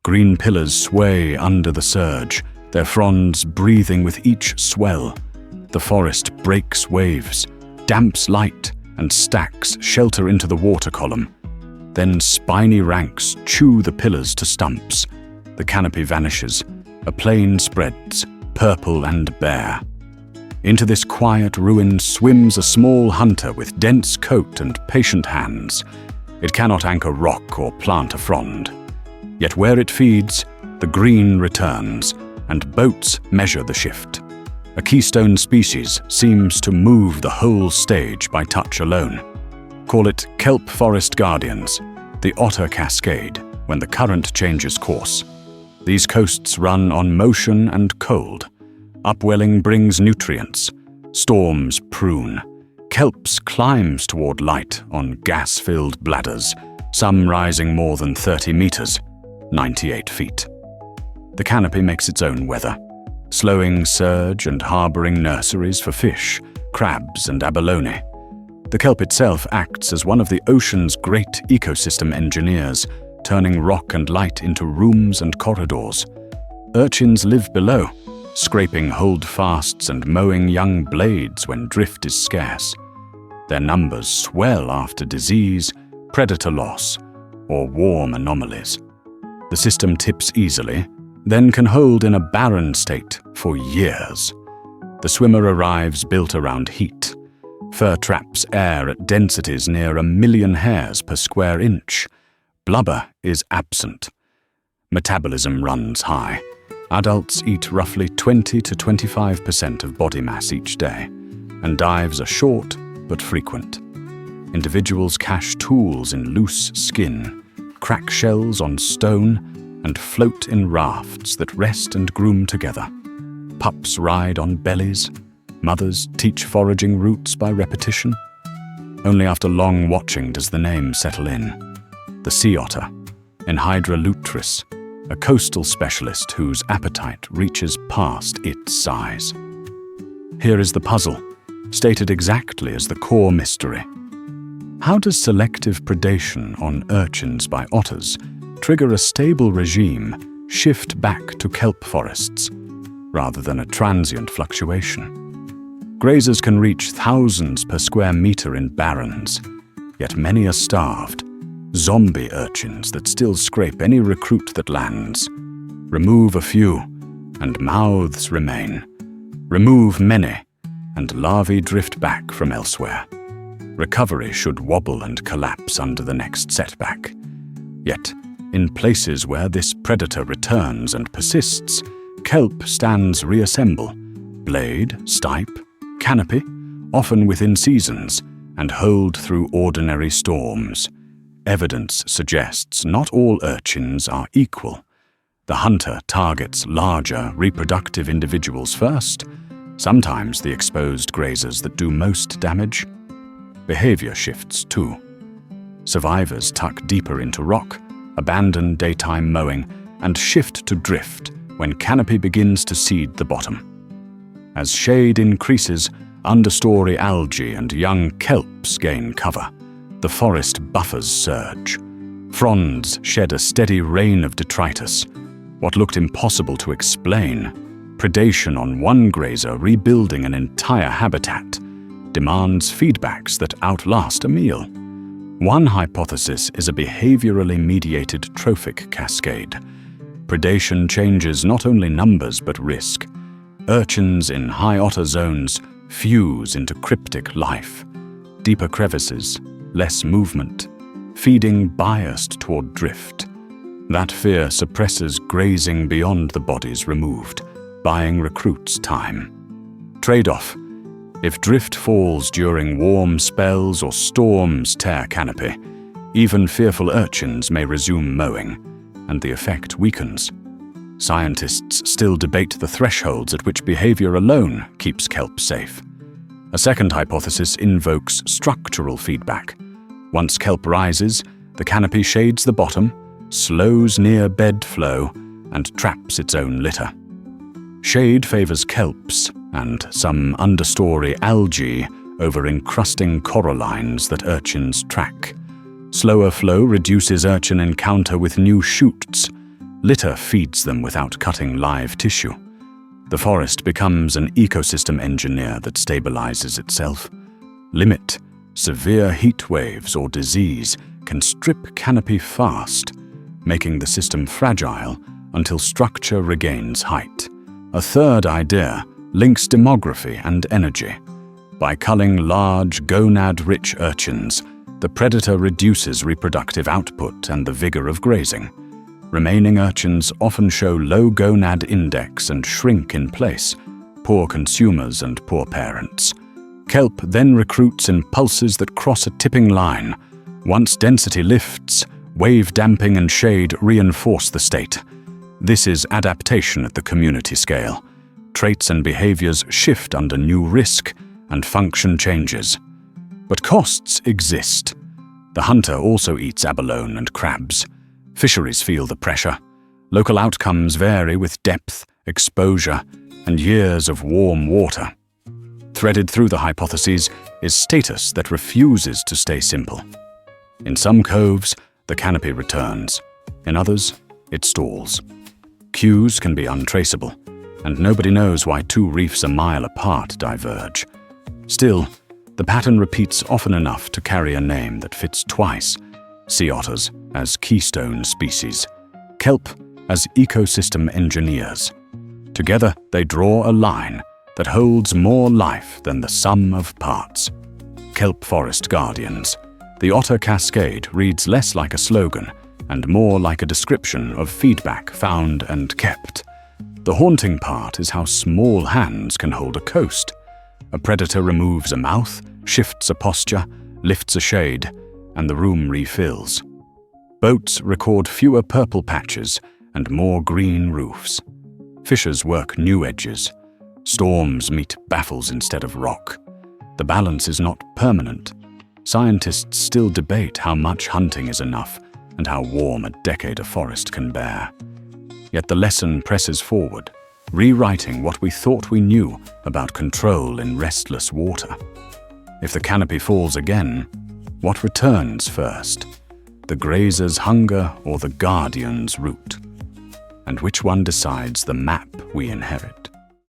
Green pillars sway under the surge, their fronds breathing with each swell. The forest breaks waves, damps light, and stacks shelter into the water column. Then spiny ranks chew the pillars to stumps. The canopy vanishes. A plain spreads, purple and bare. Into this quiet ruin swims a small hunter with dense coat and patient hands. It cannot anchor rock or plant a frond. Yet where it feeds, the green returns, and boats measure the shift. A keystone species seems to move the whole stage by touch alone. Call it kelp forest guardians, the Otter Cascade, when the current changes course. These coasts run on motion and cold. Upwelling brings nutrients. Storms prune. Kelps climbs toward light on gas-filled bladders, some rising more than 30 meters, 98 feet. The canopy makes its own weather, slowing surge and harboring nurseries for fish, crabs, and abalone. The kelp itself acts as one of the ocean's great ecosystem engineers, turning rock and light into rooms and corridors. Urchins live below, scraping holdfasts and mowing young blades when drift is scarce. Their numbers swell after disease, predator loss, or warm anomalies. The system tips easily, then can hold in a barren state for years. The swimmer arrives built around heat. Fur traps air at densities near 1 million hairs per square inch. Blubber is absent. Metabolism runs high. Adults eat roughly 20 to 25% of body mass each day, and dives are short but frequent. Individuals cache tools in loose skin, crack shells on stone, and float in rafts that rest and groom together. Pups ride on bellies. Mothers teach foraging routes by repetition. Only after long watching does the name settle in. The sea otter, Enhydra lutris, a coastal specialist whose appetite reaches past its size. Here is the puzzle, stated exactly as the core mystery. How does selective predation on urchins by otters trigger a stable regime shift back to kelp forests, rather than a transient fluctuation? Grazers can reach thousands per square meter in barrens, yet many are starved, zombie urchins that still scrape any recruit that lands. Remove a few, and mouths remain. Remove many, and larvae drift back from elsewhere. Recovery should wobble and collapse under the next setback. Yet, in places where this predator returns and persists, kelp stands reassemble, blade, stipe, canopy, often within seasons, and hold through ordinary storms. Evidence suggests not all urchins are equal. The hunter targets larger reproductive individuals first, sometimes the exposed grazers that do most damage. Behavior shifts too. Survivors tuck deeper into rock, abandon daytime mowing, and shift to drift when canopy begins to seed the bottom. As shade increases, understory algae and young kelps gain cover. The forest buffers surge. Fronds shed a steady rain of detritus. What looked impossible to explain, predation on one grazer rebuilding an entire habitat, demands feedbacks that outlast a meal. One hypothesis is a behaviorally mediated trophic cascade. Predation changes not only numbers but risk. Urchins in high otter zones fuse into cryptic life. Deeper crevices, less movement, feeding biased toward drift. That fear suppresses grazing beyond the bodies removed, buying recruits time. Trade-off: if drift falls during warm spells or storms tear canopy, even fearful urchins may resume mowing, and the effect weakens. Scientists still debate the thresholds at which behavior alone keeps kelp safe. A second hypothesis invokes structural feedback. Once kelp rises, the canopy shades the bottom, slows near bed flow, and traps its own litter. Shade favors kelps and some understory algae over encrusting corallines that urchins track. Slower flow reduces urchin encounter with new shoots. Litter feeds them without cutting live tissue. The forest becomes an ecosystem engineer that stabilizes itself. Limit, severe heat waves or disease can strip canopy fast, making the system fragile until structure regains height. A third idea links demography and energy. By culling large, gonad-rich urchins, the predator reduces reproductive output and the vigor of grazing. Remaining urchins often show low gonad index and shrink in place, poor consumers and poor parents. Kelp then recruits in pulses that cross a tipping line. Once density lifts, wave damping and shade reinforce the state. This is adaptation at the community scale. Traits and behaviors shift under new risk, and function changes. But costs exist. The hunter also eats abalone and crabs. Fisheries feel the pressure. Local outcomes vary with depth, exposure, and years of warm water. Threaded through the hypotheses is status that refuses to stay simple. In some coves, the canopy returns. In others, it stalls. Cues can be untraceable, and nobody knows why two reefs a mile apart diverge. Still, the pattern repeats often enough to carry a name that fits twice. Sea otters as keystone species, kelp as ecosystem engineers. Together, they draw a line that holds more life than the sum of parts. Kelp forest guardians. The Otter Cascade reads less like a slogan and more like a description of feedback found and kept. The haunting part is how small hands can hold a coast. A predator removes a mouth, shifts a posture, lifts a shade, and the room refills. Boats record fewer purple patches and more green roofs. Fishers work new edges. Storms meet baffles instead of rock. The balance is not permanent. Scientists still debate how much hunting is enough and how warm a decade of forest can bear. Yet the lesson presses forward, rewriting what we thought we knew about control in restless water. If the canopy falls again, what returns first? The grazer's hunger or the guardian's root? And which one decides the map we inherit?